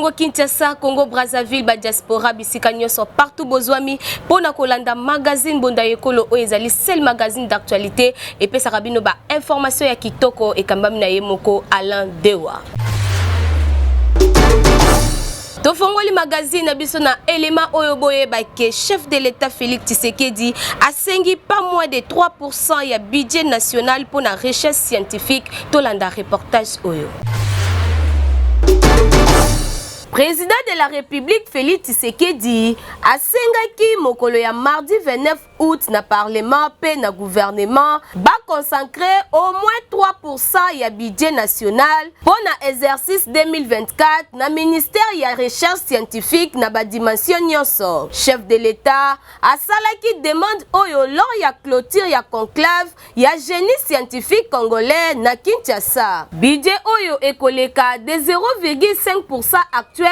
Congo Kinshasa, Congo Brazzaville, ba diaspora bisika nyonso partout bozwami pona kolanda magazine Bonda Ekolo oezali seul magazine d'actualité et pe sarabino ba information ya kitoko e kambami na yemoko Alain Dewa. Tofongoli magazine na biso na élément oyoboye ke chef de l'État Félix Tshisekedi a sengi pas moins de 3% ya budget national pour la recherche scientifique tolanda reportage oyo. Président de la République Félix Tshisekedi a sengaki mokolo ya mardi 29 août na parlement pe na gouvernement ba consacrer au moins 3% ya budget national pour na exercice 2024 na ministère ya recherche scientifique na ba dimension nyonso. Chef de l'État a salaki demande oyo lors ya clôture ya conclave ya génie scientifique congolais na Kinshasa. Budget oyo ekoleka de 0,5% actuel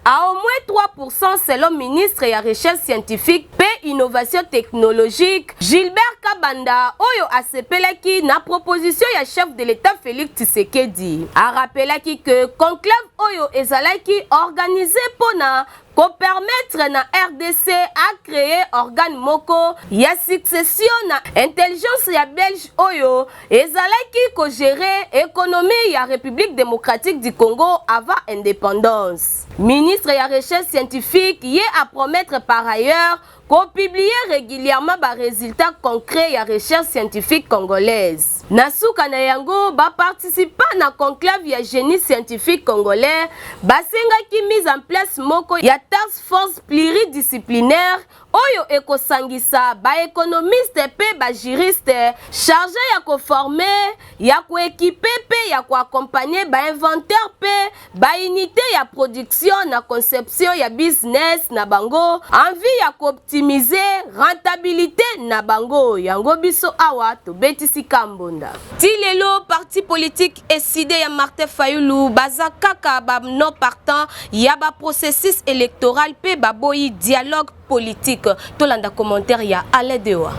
à au moins 3% selon ministre ya recherche scientifique et innovation technologique Gilbert Kabanda oyo asepelaki na proposition ya chef de l'État Félix Tshisekedi. A rappelaki que conclave oyo ezalaki organisé pona pour permettre na RDC à créer organe moko ya succession na intelligence ya belge oyo ezalaki ko gérer économie ya République démocratique du Congo avant indépendance. Ministre ya recherche scientifique y est à promettre par ailleurs qu'on publie régulièrement les résultats concrets ya recherche scientifique congolaise. Nasuka na yango ba participa na conclave ya génie scientifique congolais basenga ki mise en place moko ya task force pluridisciplinaire oyo ekosangisa ba économiste pe ba juriste chargé ya ko former ya ko équiper pe ya ko accompagner ba inventeur pe ba unité ya production na conception ya business na bango en vue ya ko optimiser rentabilité na bango yango biso awa to betisi kambonda. Tilelo parti politique SID ya Martin Fayulu baza kaka ba non partant ya ba processus électoral pe ba boyi dialogue politique. Tolanda commentaire ya Alain Dewa.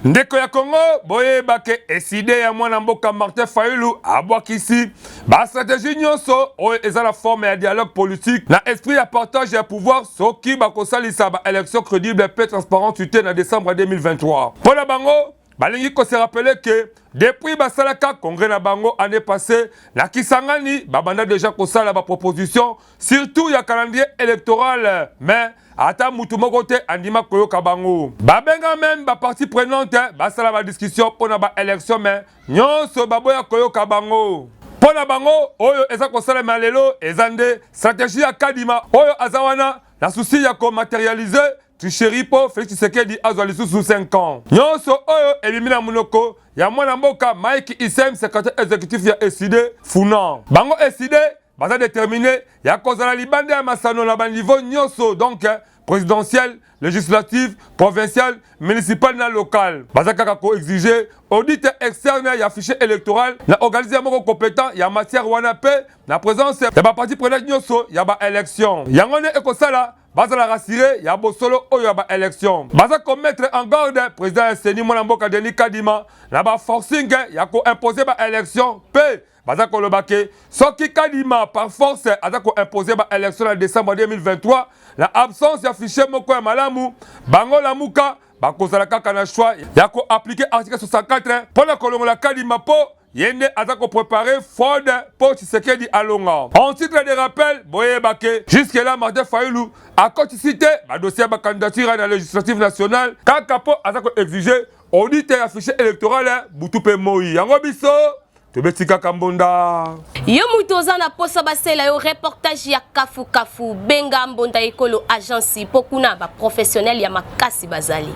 Ndeko ya Congo boye bake eside ya mwana mboka Martin Fayulu abwakisi ba stratégie nyonso oyo eza la forme ya dialogue politique na esprit ya partage ya pouvoir soki bakosalisa ba élection crédible et transparente na décembre 2023. Pona bango balingi ko se rappeler que depuis basalaka congrès na bango année passée na Kisangani babanda déjà kosala ba proposition surtout ya calendrier électoral mais ata mutu moko te andima koyoka bango babenga même ba partie prenante basala ba discussion pona ba élection mais nyonso baboya koyoka bango pona bango oyo eza kosala malelo ezande stratégie ya kadima oyo azawana na souci ya ko matérialiser tricherie po Félix Tshisekedi azwali sous 5 ans. Nyonso oyo elimina munoko ya mwana mboka Mike Isem secrétaire exécutif ya SID Funa. Bango SID baza déterminé ya kozala libande ya masano na ba niveau nyonso donc présidentiel, législatif, provincial, municipal na local. Baza kaka ko exiger audit externe ya fichier électoral na organiser moko compétent ya matière wana pe na présence ya ba parti prenante nyonso ya ba élection. Yangone ekosala baza la rassurer ya bosolo oyo ba élection. Baza ko mettre en garde président Seni mwana mboka Denis Kadima na ba forcing ya ko imposer ba élection pe baza ko lobake soki Kadima par force aza ko imposer ba élection en décembre 2023 la absence ya fichier moko ya malamu bango la muka bakozala kaka na choix ya ko appliquer article 64 pour la kolongola Kadima po yende aza ko préparer fraude pour Tshisekedi alonga. En titre de rappel, boye bake jusque là Martin Fayulu a cité ba dossier ba candidature à la législative nationale kaka po aza ko exiger audit ya fichier électoral butu pe moi yango biso Tobetika Kambonda. Yo mutoza na posa basela yo reportage ya Kafu Kafu Benga Mbonda Ekolo agence pokuna ba professionnel ya makasi bazali.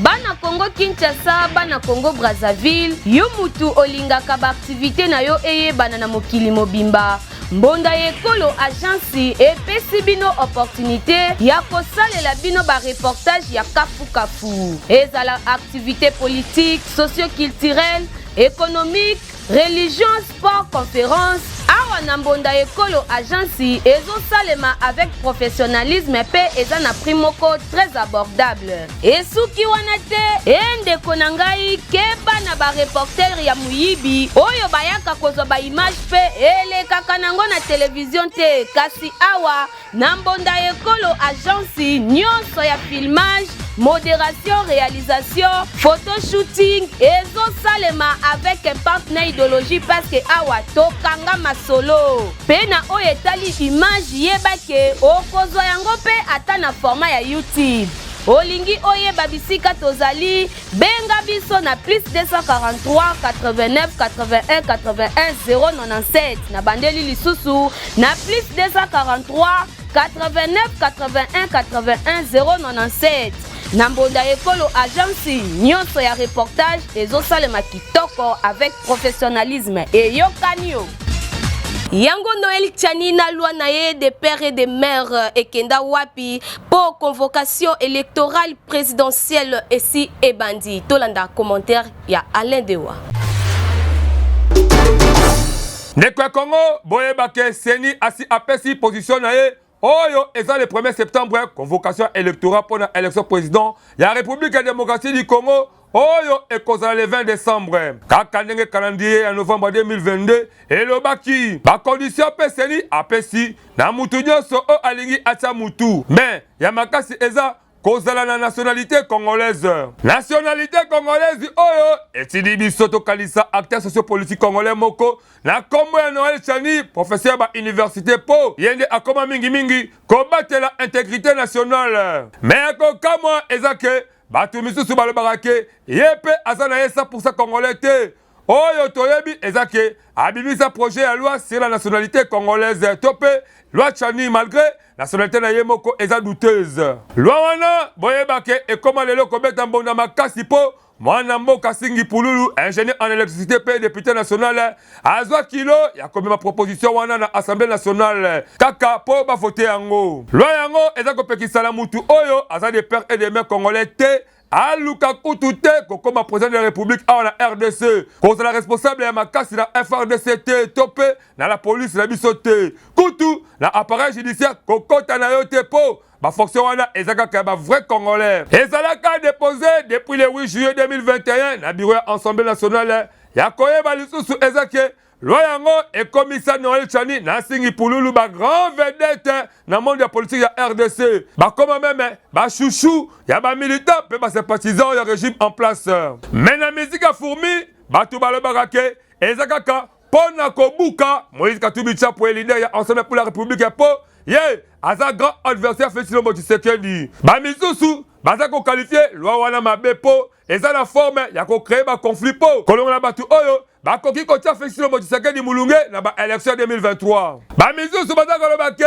Bana Congo Kinshasa, bana Congo Brazzaville, yo mutu olingaka ba activité na yo eye bana na mokili mobimba. Mbonda Ekolo agence epesi bino opportunité ya kosalela bino ba reportage ya Kafu Kafu. Ezala activité politique, socio-culturelle, économique, religion, sport, conférence. Awa awa na mbonda ekolo agence ezosalema avec professionnalisme pe eza na prix moko très abordable. Esuki wana te endeko na ngai keba na ba reporter ya muyibi oyo bayaka kozwa ba image pe elekaka nango na télévision te, kasi awa na mbonda ekolo agence nyonso ya filmage, modération, réalisation, photoshooting ezosalema avec un partenaire idéologie parce que awa tokanga masolo pena oyo etali image yebake okozwa yango pe ata na format ya YouTube. Olingi oyeba bisika tozali benga biso na plus 243 89 81 81 097 na bandeli lisusu na plus 243 89 81 81 097 na mbonda ekolo agence nyonso ya reportage ezosalema kitoko avec professionnalisme eyokanio. Yango Noël Tchani na loi na ye des pères et des mères ekenda wapi pour convocation électorale présidentielle ici et bandi. Tolanda commentaire ya Alain Dewa. Ndeko Congo boyebake seni asi apesi position na ye oyo eza le 1er septembre convocation électorale pour la élection président ya République démocratique du Congo oyo ekozala le 20 décembre kaka ndenge calendrier ya novembre 2022 elobaki bakondition pe seni apesi na mutu nyonso o alingi atia mutu mais ya makasi eza kozala na nationalité congolaise. Nationalité congolaise oyo etidi biso tokalisa acteur sociopolitique congolais moko na kombo ya Noël Tchani professeur ba université po yende akoma mingi kobatela intégrité nationale. Mais kokamwa ezake batu misusu balobaka ke yepe aza na ye 100% congolais te. Oyo toyebi ezake abimisa projet ya loi sur la nationalité congolaise tope loi Tchani malgré nationalité na ye moko eza douteuse. Loi wana boyebake ekoma lelo kobeta mbonda makasi po mwana mboka Singi Pululu ingénieur en électricité pe député national azwa kilo ya komema proposition wana na assemblée nationale kaka po ba voter yango. Loi yango eza kopekisa la mutu oyo aza des pères et des mères congolais te aluka kutu te kokoma président de la République awa na RDC kozala responsable ya makasi na FRDC te tope na la police na biso te kutu na appareil judiciaire kokota na yo te po ba fonction wana ezaka ba vrai congolais ezalaka déposé depuis le 8 juillet 2021 na bureau ya Assemblée nationale ya koyeba lisusu ezake loi yango ekomisa Noël Tchani na Singi Pululu ba grand vedette na monde ya politique ya RDC bakoma même ba chouchou ya ba militant pe ba sympathisant ya régime en place. Mais na musique ya fourmi batu balobaka ke ezakaka pona kobuka Moïse Katumbi Tshapwe leader ya Ensemble pour la République ya po ye aza grand adversaire Félix Tshisekedi ba misusu baza ko qualifier loi wana mabe po eza la forme ya ko créer ba conflit po kolonga na batu oyo bakoki kotia Félix Tshisekedi mulunge na ba élection 2023 ba misusu baza koloba ke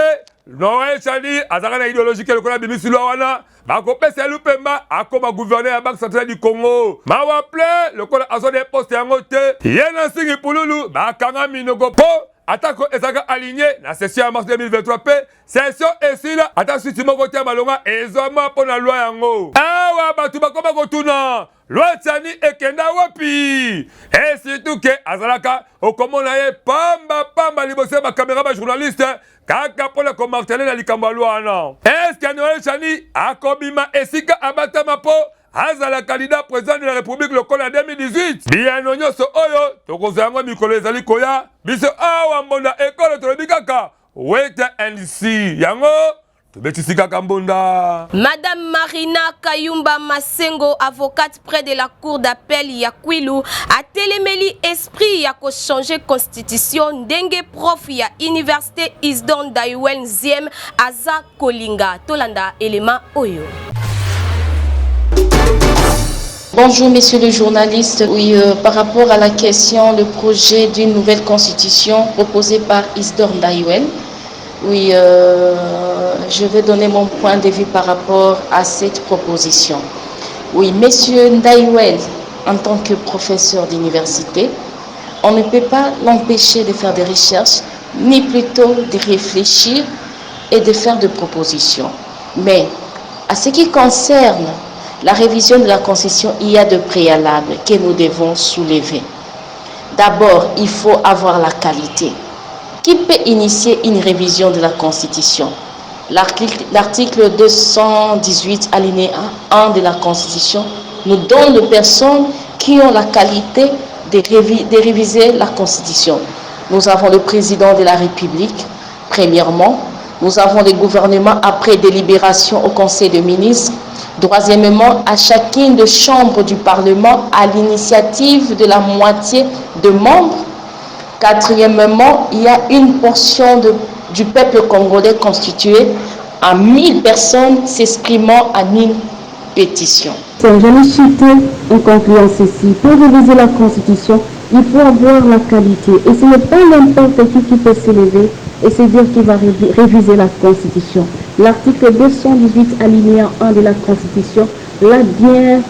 Noël Tchani azaka na idéologie ke lokola bimisi loi wana bakopesa Lupemba akoma gouverneur ya Banque centrale du Congo mawaple lokola azo de poste yango te ye na Singi Pululu bakanga minoko po atako ezaka aligné na session ya mars 2023 pe session esila ata suti moko te malonga ezoma po na loi yango awa batu bakoma kotuna loi Tchani ekenda wapi et surtout ke azalaka okomona ye pamba liboso ba caméra ba journaliste kaka pona komartele na likambo ya loi wana est-ce que Noël Tchani akobima esika abatama po azala candidat président de la République lokola 2018 biyano nyonso oyo tokozwa yango mikolo ezali koya biso awa mbonda ekolo tolobi kaka wait and see yango tobetisi kaka mbonda. Madame Marina Kayumba Masengo, avocate près de la cour d'appel ya Kwilu, a télémeli esprit ya ko changer constitution ndenge prof ya université Isdon Daiwen Ziem aza kolinga tolanda élément oyo. Bonjour messieurs les journalistes. Oui, par rapport à la question, le projet d'une nouvelle constitution proposée par Isdor Ndaiwen, oui, je vais donner mon point de vue par rapport à cette proposition. Oui, monsieur Ndaiwen, en tant que professeur d'université, on ne peut pas l'empêcher de faire des recherches, ni plutôt de réfléchir et de faire des propositions. Mais, à ce qui concerne la révision de la Constitution, il y a de préalables que nous devons soulever. D'abord, il faut avoir la qualité. qui peut initier une révision de la Constitution? L'article 218 alinéa 1 de la Constitution nous donne les personnes qui ont la qualité de réviser la Constitution. Nous avons le président de la République, premièrement. Nous avons le gouvernement après délibération au Conseil des ministres. Troisièmement, à chacune des chambres du Parlement à l'initiative de la moitié de membres. Quatrièmement, il y a une portion du peuple congolais constitué à 1000 personnes s'exprimant en une pétition. J'en ai cité en concluant ceci. Pour réviser la Constitution, il faut avoir la qualité. Et ce n'est pas n'importe qui peut s'élever et se dire qu'il va réviser la Constitution. L'article 218 alinéa 1 de la Constitution l'a bien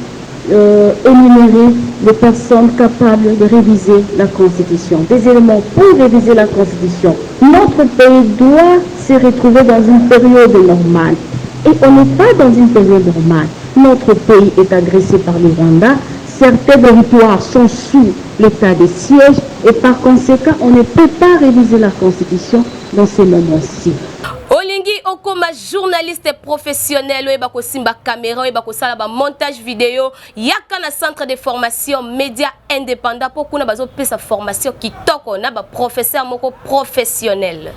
énuméré les personnes capables de réviser la Constitution. Deuxièmement, pour réviser la Constitution, notre pays doit se retrouver dans une période normale. Et on n'est pas dans une période normale. Notre pays est agressé par le Rwanda. Certains territoires sont sous l'état de siège et par conséquent, on ne peut pas réviser la Constitution dans ces moments-ci. Olingi okoma journaliste professionnel oye bako simba caméra oye bako sala ba montage vidéo yaka na centre de formation média indépendant pour kuna bazo pesa formation kitoko na ba professeur moko professionnel.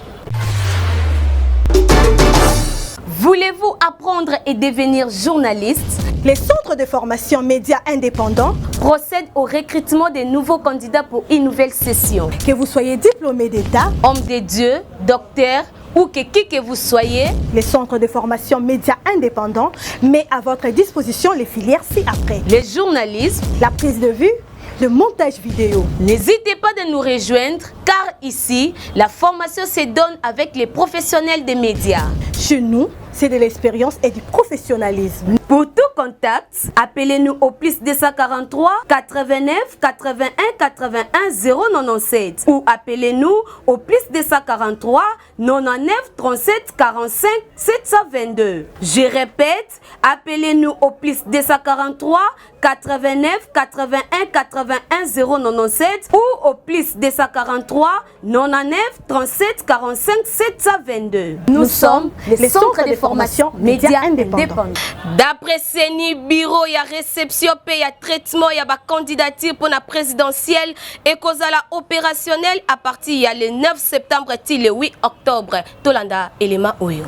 Voulez-vous apprendre et devenir journaliste? Les centres de formation médias indépendants procèdent au recrutement des nouveaux candidats pour une nouvelle session. Que vous soyez diplômé d'État, homme de Dieu, docteur ou qui que vous soyez, les centres de formation médias indépendants met à votre disposition les filières ci-après. Les journalistes, la prise de vue, le montage vidéo. N'hésitez pas de nous rejoindre car ici, la formation se donne avec les professionnels des médias. Chez nous, c'est de l'expérience et du professionnalisme. Pour tout contact, appelez-nous au plus 243 89 81 81 097 ou appelez-nous au plus 243 99 37 45 722. Je répète, appelez-nous au plus 243 89 81 81 097 ou au plus 243 99 37 45 722. Nous sommes les centres de formation médias indépendants. D'après Seni bureau ya réception et ya traitement ya ba candidature pour la présidentielle et kozala opérationnel à partir le 9 septembre et le 8 octobre. Tolanda élément oyo.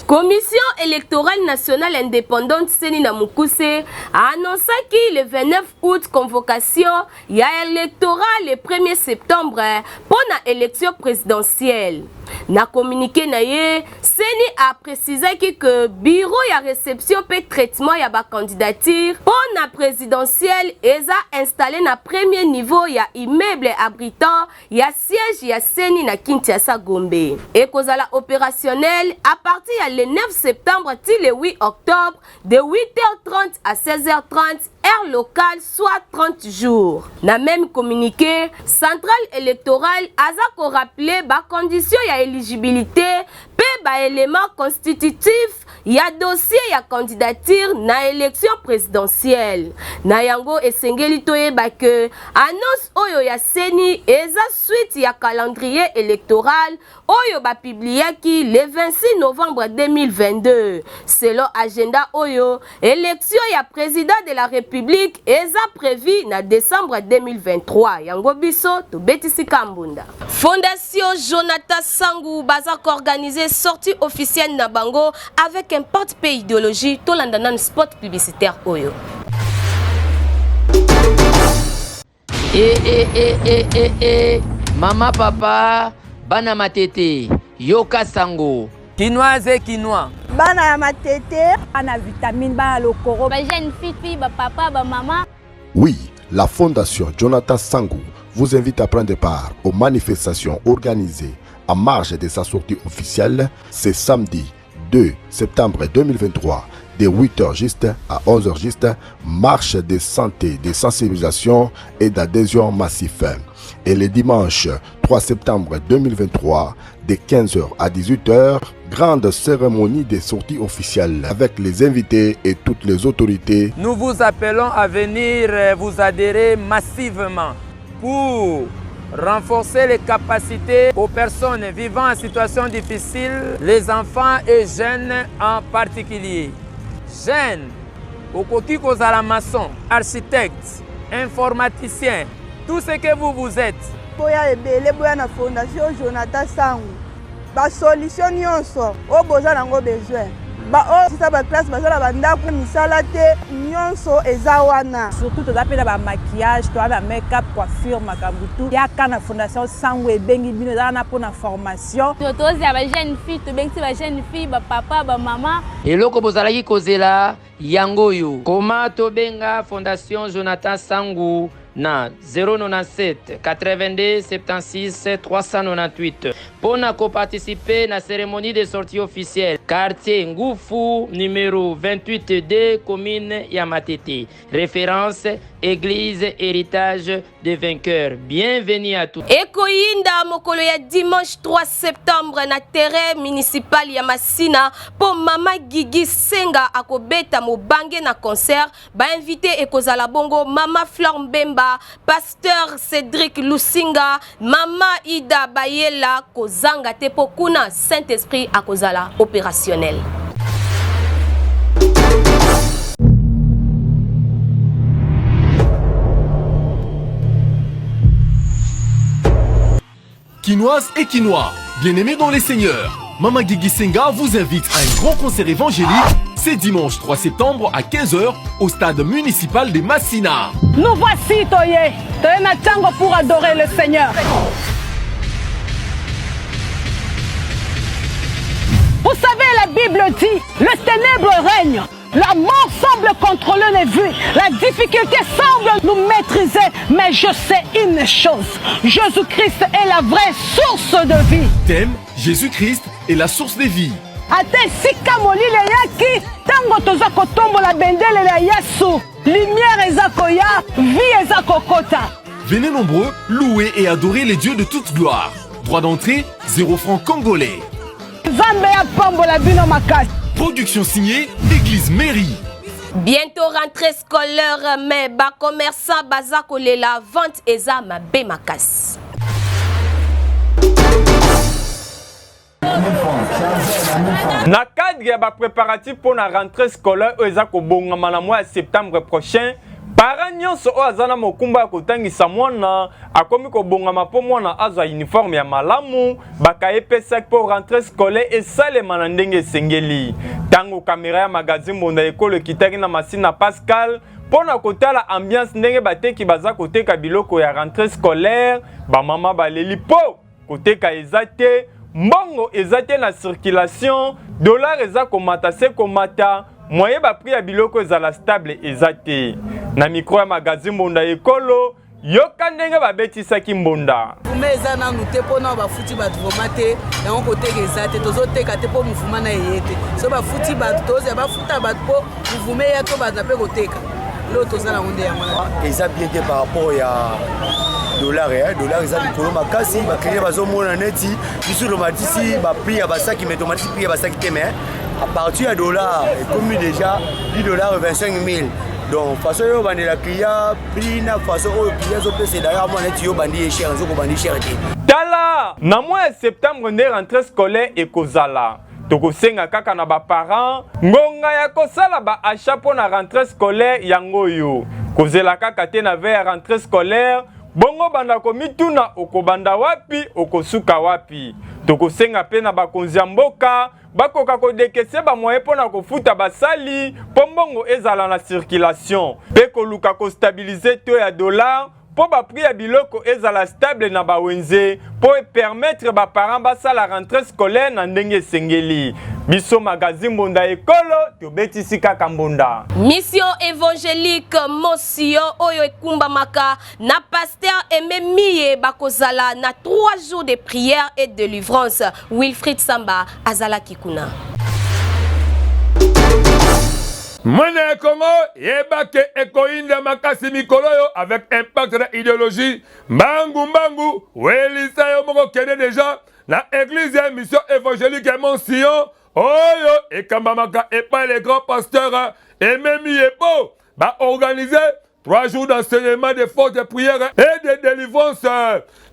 Commission électorale nationale indépendante Seni Namukuse a annoncé que le 29 août convocation y a électoral le 1er septembre pour la élection présidentielle. Na communiqué na ye, Seni a précisé que bureau ya réception et traitement ya ba candidature pour la présidentielle eza installé na premier niveau ya immeuble abritant ya siège ya Seni na Kinshasa Gombe. Et kozala opérationnel à partir le 9 septembre til le 8 octobre de 8h30 à 16h30 heure locale, soit 30 jours. Na même communiqué, centrale électorale a rappelé ba condition ya éligibilité pe ba élément constitutif ya dossier ya candidature na élection présidentielle. Na yango esengeli toyeba que annonce oyo ya Seni eza suite ya calendrier électoral oyo ba publiaki le 26 novembre 2022. Selon agenda oyo, élection ya président de la République eza prévu na décembre 2023. Yango biso to betisi kambunda. Fondation Jonathan Sangou baza organisé sortie officielle na bango avec un porte-pays idéologie to landanan spot publicitaire oyo. Mama papa bana matete yoka sango Quinoise quinoa Bana ya matete, bana vitamine, bana lokoro, ba jeune fille, ba papa, ba maman. Oui, la Fondation Jonathan Sangou vous invite à prendre part aux manifestations organisées en marge de sa sortie officielle ce samedi 2 septembre 2023 de 8h juste à 11h juste, marche de santé, de sensibilisation et d'adhésion massif. Et le dimanche 3 septembre 2023 de 15h à 18h, grande cérémonie de sortie officielle avec les invités et toutes les autorités. Nous vous appelons à venir vous adhérer massivement pour renforcer les capacités aux personnes vivant en situation difficile, les enfants et jeunes en particulier. Jeunes, okoki kozala maçon, architecte, informaticien, tout ce que vous êtes. Boya ebele boya na fondation Jonathan Sangu. Ba solution nyonso o boza nango besoin. Ba o sisa ba classe bazala bandako misala te nyonso eza wana. Surtout toza pe na ba maquillage, to ba make-up, coiffure makambutu. Ya kana fondation Sangu ebengi bino eza na pona formation. Totozi ya ba jeune fille, to bengi ba jeune fille, ba papa, ba maman. Eloko bozalaki kozela yango yo. Koma tobenga Fondation Jonathan Sangu na 097 82 76 398 pour participer à la cérémonie de sortie officielle. Quartier Ngufu numéro 28D, commune Yamatete. Référence Église Héritage des Vainqueurs. Bienvenue à tous. Ekoyinda mokolo ya dimanche 3 septembre na terrain municipal ya Masina pour Mama Gigi Senga akobeta mobange na concert. Ba invité ekozala bongo Mama Flor Mbemba, Pasteur Cédric Lusinga, Mama Ida Bayela kozanga te pokuna Saint-Esprit akozala opérationnel. Quinoises et quinois, bien-aimés dans les seigneurs, Mama Gigi Senga vous invite à un grand concert évangélique. C'est dimanche 3 septembre à 15h au stade municipal de Massina. Nous voici, Toye. Toye Natango pour adorer le Seigneur. Vous savez, la Bible dit, le ténèbre règne. La mort semble contrôler les vues. La difficulté semble nous maîtriser. Mais je sais une chose. Jésus-Christ est la vraie source de vie. Thème, Jésus-Christ est la source de vie. Ate sika molile yaki tango toza kotombola bendele la Yesu. Lumière ezakoya, vie ezakokota. Venez nombreux louer et adorer les dieux de toute gloire. Droit d'entrée, 0 francs congolais. Zambe ya pambola bino makasi. Production signée Église Mairie. Bientôt rentrée scolaire, mais bas commerçant bazakole la vente eza mabe makas. Na cadre ya ba préparatif pour la rentrée scolaire eza ko bongama na mois de septembre prochain, parents nyonso o azana mokumba kotangisa mwana akomi ko bongama po mwana azwa uniforme ya malamu bakayepesa pour rentrée scolaire esalema na ndenge esengeli. Tango caméra ya magazine Mbonda ekolo kitaki na Masina Pascal pona kotala ambiance ndenge bateki baza koteka biloko ya rentrée scolaire, ba mama baleli po koteka ezate mbongo ezate na circulation, dollar eza komata se komata, moyen ba prix ya biloko ezala stable ezate. Na micro ya magazine Mbonda ekolo, yoka ndenge babetisaki Mbonda. Fume eza nanu te pona bafuti bato vomate, yango koteka ezate, tozoteka te po mufuma na eyete. So bafuti bato toze bafuta bato po muvume ya to bato pe koteka. Lo tozala onde ya mwana. Eza bien te par rapport ya dollar eza likolo makasi bakliye bazomona neti biso tomatisi bapri ya basaki mais tomatisi pri ya basaki te mais à partir ya dollar ekomi déjà 10 dollars 25 000 donc façon yo bandela client pri na façon oyo client zopesa d'ailleurs moi neti yo bandi cher nzoko bandi cher te tala na mois de septembre nde rentrée scolaire ekozala tokosenga kaka na baparents ngonga ya kosala baachat mpo na rentrée scolaire yango yo kozela kaka te na ve ya rentrée scolaire bongo banda komituna okobanda wapi okosuka wapi tokosenga pe na bakonzi ya mboka bakoka kodekese bamoye mpo na kofuta basali mpo mbongo ezala na circulation mpe koluka kostabilize to ya dollar mpo bapri ya biloko ezala stable na bawenze mpo permettre baparents basala rentrée scolaire na ndenge esengeli. Biso magazine Mbonda ekolo tobetisi kaka Mbonda. Mission évangélique Mosio oyo ekumba maka na pasteur Aimé Miye bakozala na 3 jours de prière et de délivrance. Wilfried Samba azala kikuna. Mwana Congo, yebake ekoinda makasi mikoloyo avec impact de idéologie. Mbangu, welisa yo moko kene déjà na église ya mission évangélique ya Mont-Sion. Oyo ekamba maka epa les grands pasteurs et même yepo ba organiser 3 jours d'enseignement, de force, de prière et de délivrance.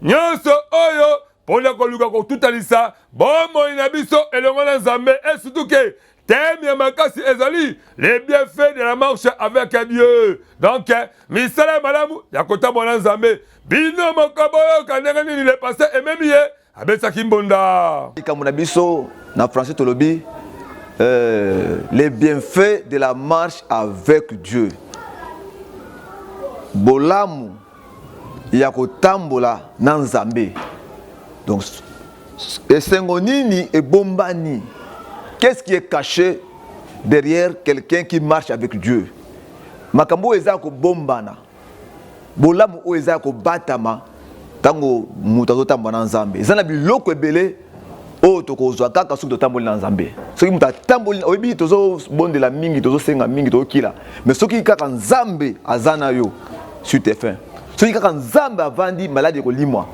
Nyonso oyo, pour la koluka ko tout alisa, bon mo inabiso et le ngona nzambe, et surtout que thème ya makasi ezali, les bienfaits de la marche avec Dieu. Donc, misala malamu, ya kota bona nzambe, bino mokaboyo kanenga nini le passé et même yé, abesa kimbonda. Kamuna biso, na français tolobi, les bienfaits de la marche avec Dieu. Bolamu ya kotambola na nzambe. Donc esengonini et bombani. Qu'est-ce qui est caché derrière quelqu'un qui marche avec Dieu? Makambo eza ko bombana. Bolamu o eza ko batama tango mutazo tamba na nzambe. Ezana biloko ebele o tokozwa kaka soki totamboli na nzambe. Soki muta tamboli oyebi tozo bondela mingi tozo senga mingi tozo kila. Mais soki kaka nzambe azana yo sur tes fins. Soki kaka nzambe avandi malade ko limwa.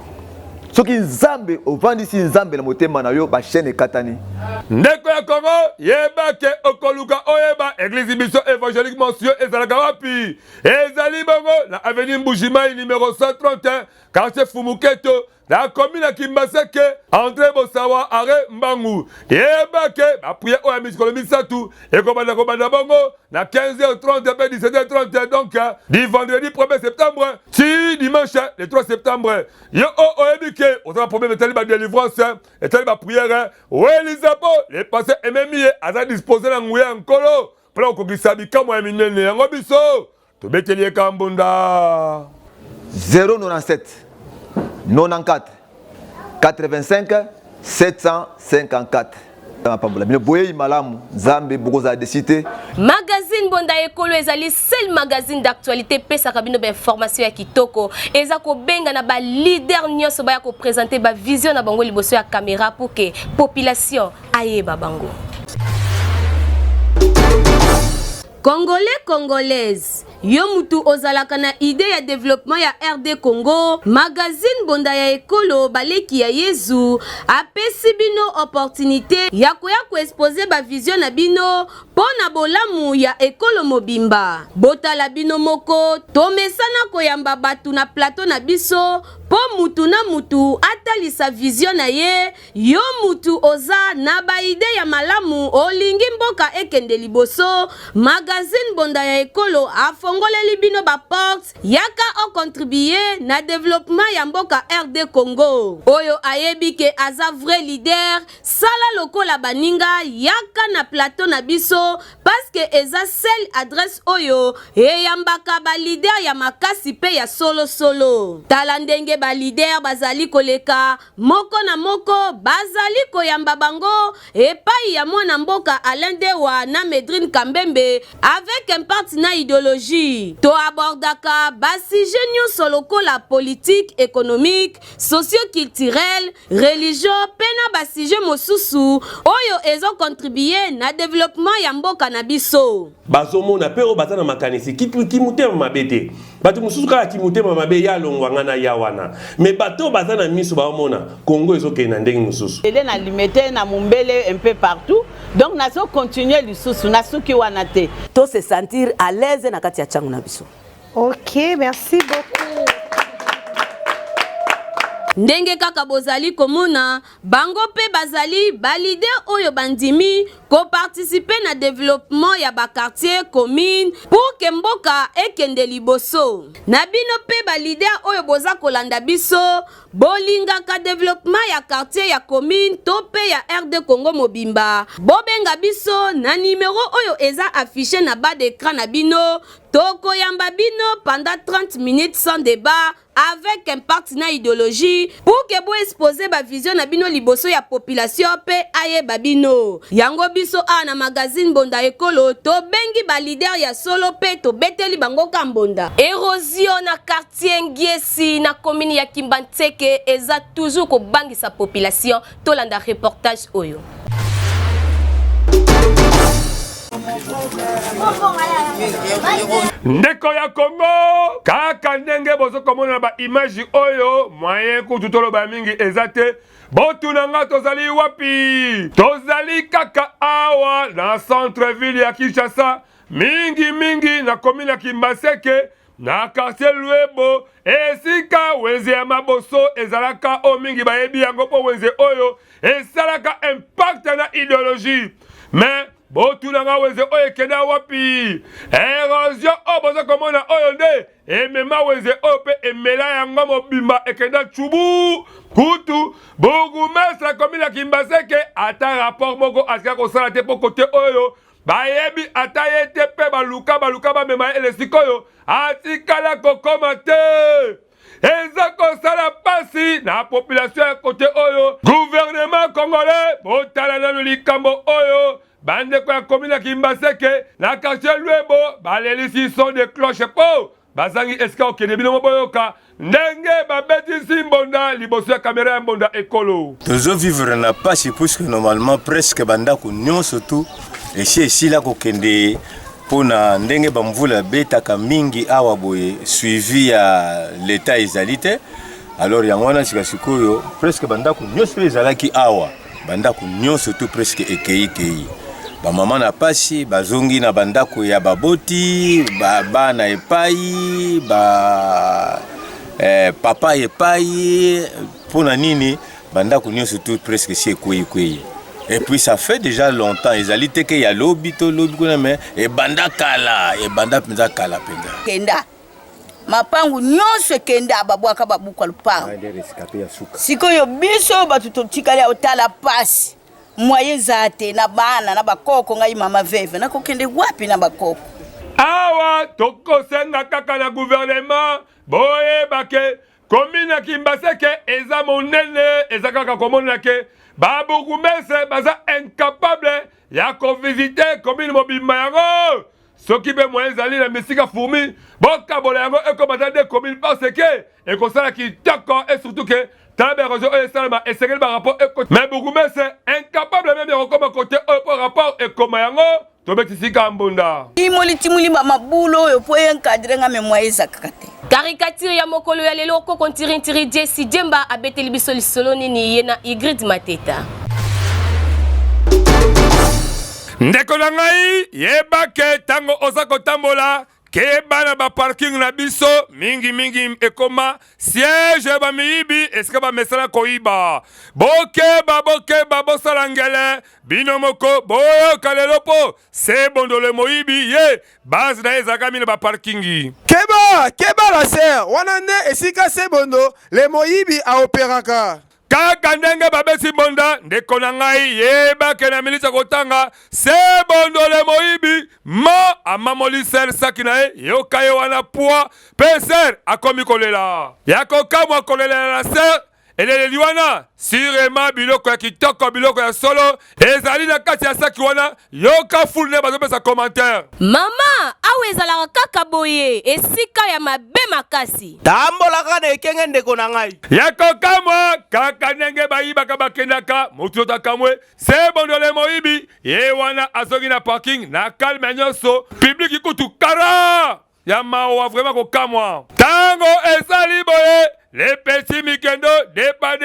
Soki nzambe ovandi si nzambe na motema na yo ba chaîne katani. Ndeko ya Congo yeba ke okoluka oyeba église biso évangélique monsieur ezalaka wapi? Ezali bongo na avenue Mbujimai numéro 131 quartier Fumuketo. La commune à Kimbaseke, André Bossawa, Arrêt Mbangu. Yeba ke, a prié au Amis Kolomisatu, et Komanda Bongo, na 15h30, 17h30, donc, du vendredi 1er septembre, si dimanche, le 3 septembre. Yo, ebike, on a un problème de taliban délivrance, et taliban prière, ou Elisabo, les passés et même, à disposer d'un ngouya en colo, pour qu'on s'habille comme un minene, en obiso, to betelier Kambunda. 097 94 85 754. Magazine Bonda Ekolo ezali seul magazine d'actualité pesa kabino ba information ya kitoko eza ko benga na ba leader nyonso ba ya ko présenter ba vision na bango liboso ya caméra pour que population ayeba bango. Congolais, Congolaises, yo mutu ozalaka na idée ya développement ya RD Congo, magazine Bonda ya Ekolo baleki ya Yezu apesi bino opportunité ya koya ko exposer ba vision na bino pona bolamu ya Ekolo mobimba. Botala bino moko, tomesana koyamba batu na plateau na biso po mutu na mutu atalisa vision na ye, yo mutu oza na ba idée ya malamu olingi mboka ekende liboso, magazine Bonda ya Ekolo afongoleli bino ba porte yaka o contribuer na développement ya mboka RD Congo. Oyo ayebi ke aza vrai leader, sala lokola baninga yaka na plateau na biso parce que eza seule adresse oyo eyambaka ba leader ya makasi pe ya solo solo. Tala ndenge ba leader bazali koleka moko na moko bazali koyamba bango epai ya mwana mboka Alain Dewa na Medrine Kambembe avec un partenaire idéologie. To abordaka basi nyonso lokola politique, économique, socio-culturel, religieux, pena basi mosusu oyo ezo contribuer na développement ya mboka na biso. Bazomona pero batana makanisi kimutema mabete. Batu mususu kala kimutema mabe ya longwanga na yawana. Me bato bazana miso baomona Congo ezoke na ndenge mususu. Elle na limité na mumbele un peu partout. Donc nazo continuer lisusu na suki wana te. To se sentir à l'aise na kati ya changu na biso. OK, merci beaucoup. Ndenge kaka bozali komona bango pe bazali balide oyo bandimi ko participer na développement ya ba quartier commune pour que mboka ekende liboso. Na bino pe balide oyo boza kolanda biso bolinga ka développement ya quartier ya commune to pe ya RD Congo mobimba. Bobenga biso na numéro oyo eza affiché na bas d'écran na bino. Toko yamba bino pendant 30 minutes sans débat avec un partenaire idéologie pour que vous exposer ba vision na bino liboso ya population pe aye babino. Yango biso na magazine Bonda Ekolo to bengi ba leader ya solo pe to beteli bango kambonda. Érosion na quartier Ngiesi na commune ya Kimbanteke eza toujours ko bangi sa population to landa reportage oyo. Ndeko ya Congo kaka ndenge bozo komona ba image oyo moyen kututolo ba mingi ezate botu nanga tozali wapi tozali kaka awa na centre ville ya Kinshasa mingi na commune ya Kimbaseke na quartier Luebo esika wenze ya maboso ezalaka o mingi bayebi yango po wenze oyo esalaka impact na idéologie mais botulanga wenze oyo ekenda wapi érosion o boza komona oyo nde emema wenze oyo pe emela yango mobimba ekenda chubu kutu burgumestre komi na Kimbaseke ata rapport moko asika kosala te po kote oyo bayebi ata ye te pe baluka bamema ele sikoyo atikala kokoma te eza kosala pasi na population ya kote oyo gouvernement congolais botala nanu likambo oyo bandeko ya komi na Kimbaseke na quartier Luebo balelisi son de cloche po bazangi esika okende bino moboyoka ndenge babetisi mbonda liboso ya kamera ya mbonda ekolo tozovivre na pasi puisque normalement presque bandako nyonso tu esi la kokende pona ndenge bamvula betaka mingi awa boye suivi ya l'état ezali te alors yango wana sika sikoyo presque bandako nyonso ezalaki awa bandako nyonso tu presque ekei bamama na pasi bazongi na bandako ya baboti bana epai papa epai pona nini bandako nyonso tu presque si ekwei. Et puis ça fait déjà longtemps, ils allaient te que ya lobby to lobby kuna mais e banda kala penza kala penza. Kenda. Mapangu nyonso kenda babwaka babuka lupa. Sikoyo biso batutotikali otala pasi. Moye zate na bana na bakoko ngai mama veve na kokende wapi na bakoko. Awa toko senga kaka na gouvernement boye bake commune ya Kimbaseke eza monene eza kaka komona ke Babougumese baza incapable ya visiter commune mobimba yango soki be moyen zali na misika fourmi boka bola yango ekomata de commune parce que ekosala kitoko et surtout que tabe réseau et salma et c'est par rapport mais Bougumese incapable même de rekoma côté par rapport ekoma yango tobetisika mbunda timuli mabulo oyo po encadrer nga memoire zakakate caricature ya mokolo ya lelo ko kontiri Jesse Jemba abeteli biso lisolo nini yena Igrid Mateta ndeko na ngai yeba ke tango oza kotambola ke bana ba parking na biso mingi ekoma siège ba miyibi eske ba mesala koiba boke bosala ngele bino moko boyo kalelo po se bondole moyibi ye base na ezaka mine ba parkingi keba la sœur wana nde esika se bondo le moyibi a operaka kaka ndenge babesi bonda ndeko na ngai yebake na milisa kotanga se bondole moyibi ma amamoli ser saki na ye yoka ye wana pwa pe ser akomi kolela yakokamwa kolela na ser eleleli wana sirema biloko ya kitoko biloko ya solo ezali na kati ya saki wana yoka fulne bazopesa commentaire mama awe ezalaka kaka boye esika ya mabe makasi tambolaka na ekenge ndeko na ngai yakokamwa kaka ndenge bayibaka bakendaka motu otakamwe se bondole moyibi ye wana azongi na parking na kalme nyonso publiki kutu kara ya mawa vraiment kokamwa tango esali boye les petits mikendo dépa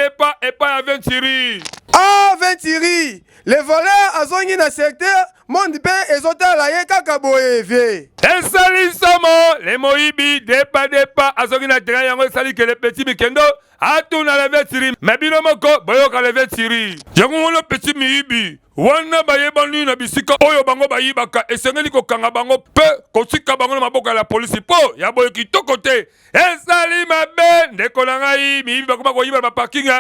et pas à Ventiri. Ah, Ventiri! Les voleurs azongi na secteur monde pe ezotala ye kaka boye vie. Esali somo les moyibi dépa azongi na terrain yango esali que les petits mikendo atuna la Ventiri. Mais bino moko boyoka le Ventiri. Yango le petit miyibi. Wana bayebani na bisika oyo bango bayibaka esengeli kokanga bango pe kotika bango na maboka la police po ya boyo kitoko te esali mabe ndeko na ngai miyibi bakoma koyiba na parking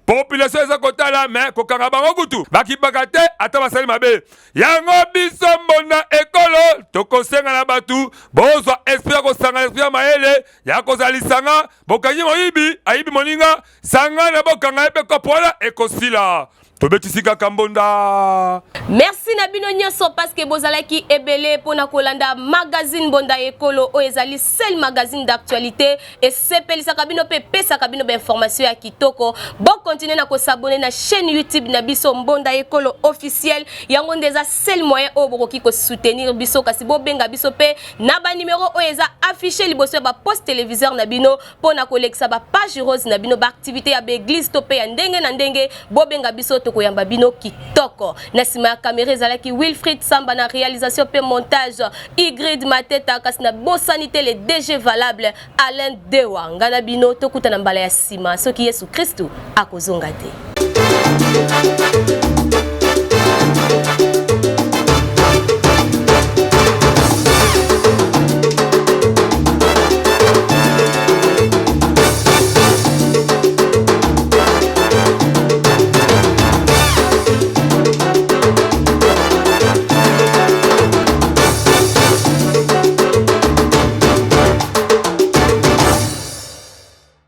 population eza kotala mais kokanga bango kutu bakibaka te ata basali mabe yango biso mbonda ekolo tokosenga na batu bozwa esprit kosanga esprit ya maele ya kozalisanga bokangi moyibi ayibi moninga sanga na bokanga epe kopola ekosila tobetisika kambonda. Merci na bino nyonso parce que bozalaki ebele pona kolanda magazine Bonda Ekolo o ezali seul magazine d'actualité et sepelisaka bino pe pesaka bino information ya kitoko. Bon continuer na ko s'abonner na chaîne YouTube na biso Bonda Ekolo officiel yango ndeza seul moyen o bokoki ko soutenir biso kasi bo benga biso pe na ba numéro o eza affiché liboso ba post téléviseur na bino pona kolekisa ba page rose na bino ba activité ya ba église to pe ya ndenge na ndenge bo benga biso tokoyamba bino kitoko na sima ya caméra ezalaki Wilfried Samba na réalisation pe montage Igrid Mateta kasi na bosanité le DG valable Alain Dewa ngana bino tokuta na mbala ya sima soki Yesu Kristo akozonga te.